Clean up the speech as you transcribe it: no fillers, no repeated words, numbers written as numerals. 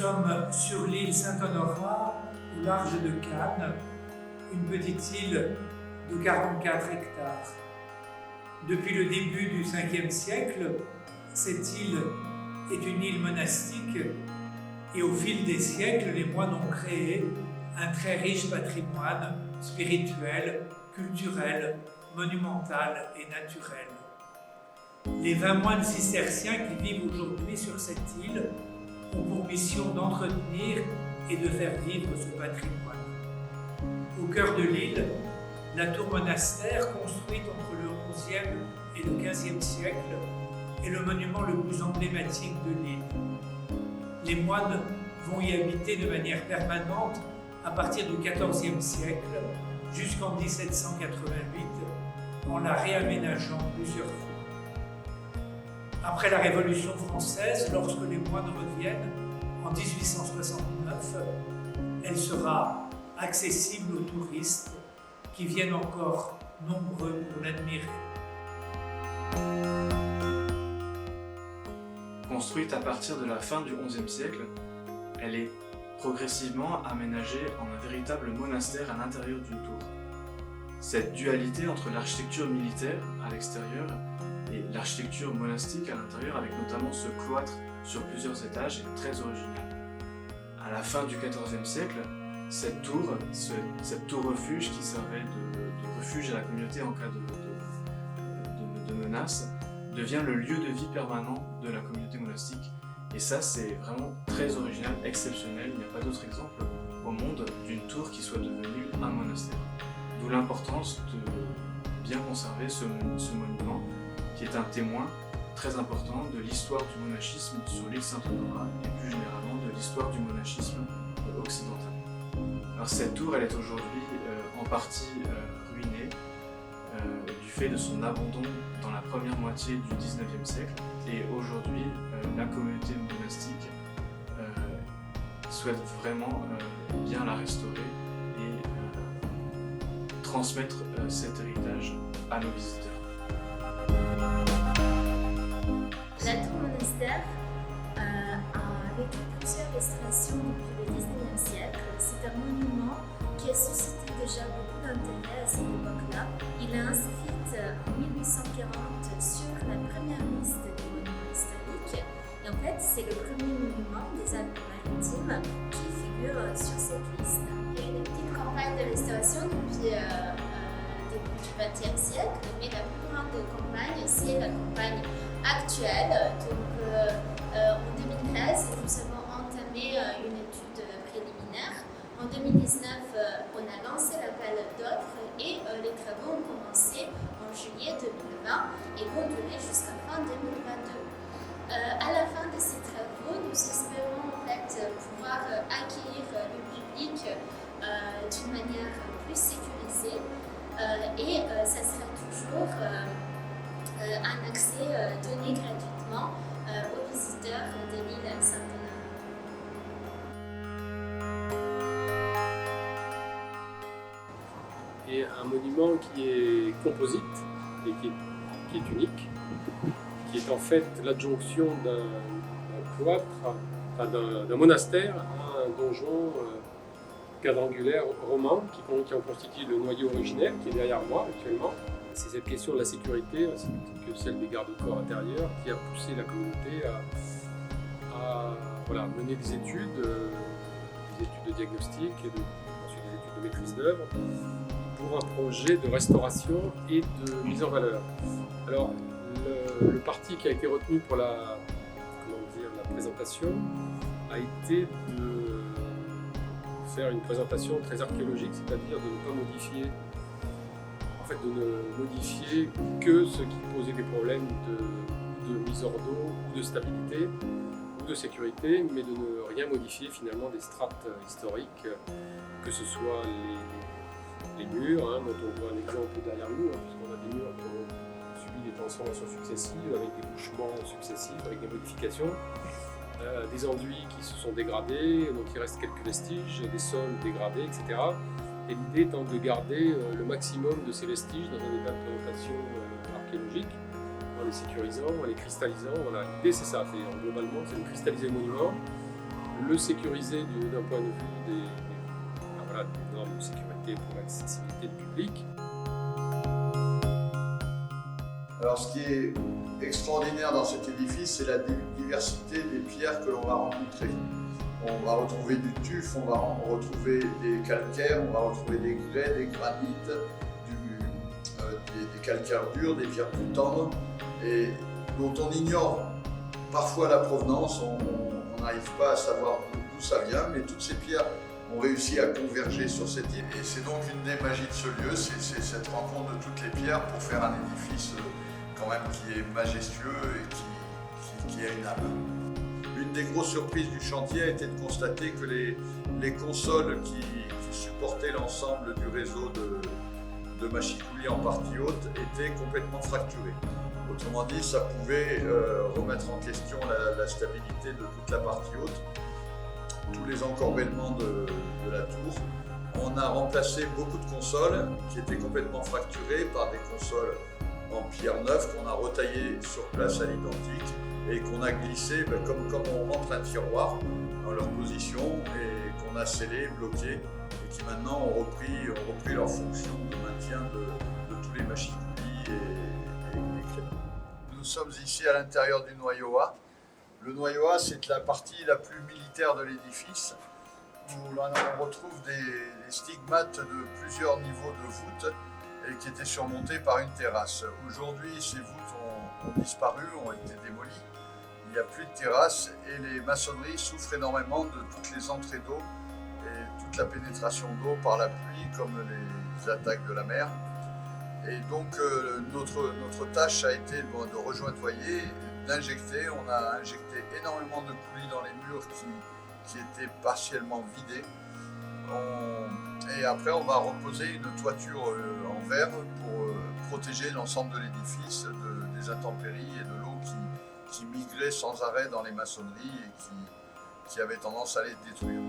sommes sur l'île Saint-Honorat, au large de Cannes, une petite île de 44 hectares. Depuis le début du 5e siècle, cette île est une île monastique et au fil des siècles, les moines ont créé un très riche patrimoine spirituel, culturel, monumental et naturel. Les 20 moines cisterciens qui vivent aujourd'hui sur cette île ont pour mission d'entretenir et de faire vivre ce patrimoine. Au cœur de l'île, la tour monastère, construite entre le XIe et le XVe siècle, est le monument le plus emblématique de l'île. Les moines vont y habiter de manière permanente à partir du XIVe siècle jusqu'en 1788, en la réaménageant plusieurs fois. Après la Révolution française, lorsque les moines reviennent en 1869, elle sera accessible aux touristes qui viennent encore nombreux pour l'admirer. Construite à partir de la fin du XIe siècle, elle est progressivement aménagée en un véritable monastère à l'intérieur d'une tour. Cette dualité entre l'architecture militaire à l'extérieur et l'architecture monastique à l'intérieur, avec notamment ce cloître sur plusieurs étages, est très originale. À la fin du XIVe siècle, cette tour refuge qui servait de refuge à la communauté en cas de menace, devient le lieu de vie permanent de la communauté monastique. Et ça, c'est vraiment très original, exceptionnel. Il n'y a pas d'autre exemple au monde d'une tour qui soit devenue un monastère. D'où l'importance de bien conserver ce monument, qui est un témoin très important de l'histoire du monachisme sur l'île Saint-Honorat et plus généralement de l'histoire du monachisme occidental. Alors cette tour, elle est aujourd'hui en partie ruinée du fait de son abandon dans la première moitié du XIXe siècle. Et aujourd'hui, la communauté monastique souhaite vraiment bien la restaurer et transmettre cet héritage à nos visiteurs. La tour monastère a vécu plusieurs restaurations depuis le XIXe siècle. C'est un monument qui a suscité déjà beaucoup d'intérêt à cette époque-là. Il est inscrit en 1840 sur la première liste des monuments historiques. Et en fait, c'est le premier monument des Alpes-Maritimes qui figure sur cette liste. Il y a eu une petite campagne de restauration depuis début du XXe siècle, mais la plus grande campagne, c'est la campagne actuelle. Donc, en 2013, nous avons entamé une étude préliminaire. En 2019, on a lancé l'appel d'offres et les travaux ont commencé en juillet 2020 et vont durer jusqu'à fin 2022. À la fin de ces travaux, nous espérons en fait pouvoir accueillir le public d'une manière plus sécurisée et ça sera toujours un accès donné gratuitement aux visiteurs de l'île Saint-Honorat. Et un monument qui est composite et qui est unique, qui est en fait l'adjonction d'un cloître, enfin d'un monastère à un donjon quadrangulaire roman qui en constitue le noyau originel qui est derrière moi actuellement. C'est cette question de la sécurité, ainsi que celle des garde-corps intérieurs, qui a poussé la communauté à mener des études de diagnostic et ensuite des études de maîtrise d'œuvre pour un projet de restauration et de mise en valeur. Alors, le parti qui a été retenu pour la présentation a été de faire une présentation très archéologique, c'est-à-dire de ne pas modifier, de ne modifier que ce qui posait des problèmes de mise hors d'eau ou de stabilité ou de sécurité, mais de ne rien modifier finalement des strates historiques, que ce soit les murs, dont on voit un exemple derrière nous, puisqu'on a des murs qui ont subi des transformations successives, avec des bouchements successifs, avec des modifications, des enduits qui se sont dégradés, donc il reste quelques vestiges, des sols dégradés, etc. Et l'idée étant de garder le maximum de ces vestiges dans un état de présentation archéologique, en les sécurisant, en les cristallisant. Voilà. L'idée c'est ça, globalement c'est de cristalliser le monument, le sécuriser d'un point de vue des normes de sécurité pour l'accessibilité du public. Alors ce qui est extraordinaire dans cet édifice, c'est la diversité des pierres que l'on va rencontrer. On va retrouver du tuf, on va retrouver des calcaires, on va retrouver des grès, des granites, des calcaires durs, des pierres plus tendres, et dont on ignore parfois la provenance, on n'arrive pas à savoir d'où ça vient, mais toutes ces pierres ont réussi à converger sur cette île. Et c'est donc une des magies de ce lieu, c'est cette rencontre de toutes les pierres pour faire un édifice quand même qui est majestueux et qui a une âme. Une des grosses surprises du chantier a été de constater que les consoles qui supportaient l'ensemble du réseau de machicoulis en partie haute étaient complètement fracturées. Autrement dit, ça pouvait remettre en question la stabilité de toute la partie haute, tous les encorbellements de la tour. On a remplacé beaucoup de consoles qui étaient complètement fracturées par des consoles en pierre neuve qu'on a retaillées sur place à l'identique et qu'on a glissées comme on rentre un tiroir dans leur position et qu'on a scellé, bloqué et qui maintenant ont repris leur fonction de maintien de tous les machicoulis et les créneaux. Nous sommes ici à l'intérieur du noyau A. Le noyau A, c'est la partie la plus militaire de l'édifice, où on retrouve des stigmates de plusieurs niveaux de voûtes et qui étaient surmontés par une terrasse. Aujourd'hui, ces voûtes ont disparu, ont été démolies. Il n'y a plus de terrasse et les maçonneries souffrent énormément de toutes les entrées d'eau et toute la pénétration d'eau par la pluie, comme les attaques de la mer. Et donc notre tâche a été de rejointoyer, d'injecter. On a injecté énormément de poulies dans les murs qui étaient partiellement vidés. Et après, on va reposer une toiture en verre pour protéger l'ensemble de l'édifice des intempéries et de l'eau qui migrait sans arrêt dans les maçonneries et qui avait tendance à les détruire.